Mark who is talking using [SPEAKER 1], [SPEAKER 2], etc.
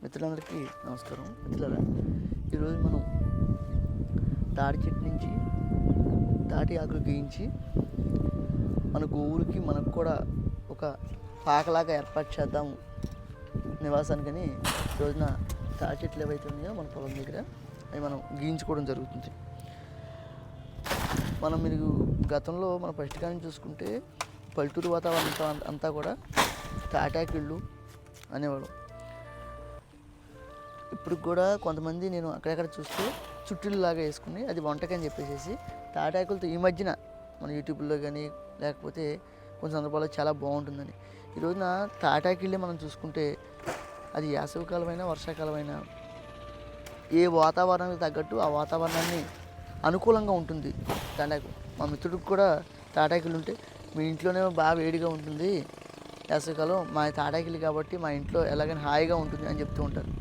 [SPEAKER 1] మిత్రులందరికీ నమస్కారం. మిత్రులారా, ఈరోజు మనం తాటి చెట్టు నుంచి తాటి ఆకులు గీయించి మన గోవులకి మనకు కూడా ఒక పాకలాగా ఏర్పాటు చేద్దాము నివాసానికని రోజున తాటి చెట్లు ఏవైతే ఉన్నాయో మన పొలం దగ్గర అవి మనం గీయించుకోవడం జరుగుతుంది. మీరు గతంలో మన పౌష్టికాన్ని చూసుకుంటే పల్లెటూరు వాతావరణం అంతా కూడా తాటాకిళ్ళు అనేవాడు. ఇప్పుడు కూడా కొంతమంది నేను అక్కడెక్కడ చూస్తే చుట్టిల్లాగా వేసుకుని అది వంటకి అని చెప్పేసి తాటాకులతో ఈ మధ్యన మన యూట్యూబ్లో కానీ లేకపోతే కొన్ని సందర్భాల్లో చాలా బాగుంటుందని ఈ రోజున తాటాకిళ్ళే మనం చూసుకుంటే అది వేసవికాలమైనా వర్షాకాలమైనా ఏ వాతావరణానికి తగ్గట్టు ఆ వాతావరణాన్ని అనుకూలంగా ఉంటుంది. తాటాకు మా మిత్రుడికి కూడా తాటాకిళ్ళు ఉంటే మీ ఇంట్లోనే బాగా వేడిగా ఉంటుంది వేసవికాలం, మా తాటాకిళ్ళు కాబట్టి మా ఇంట్లో ఎలాగైనా హాయిగా ఉంటుంది అని చెప్తూ ఉంటారు.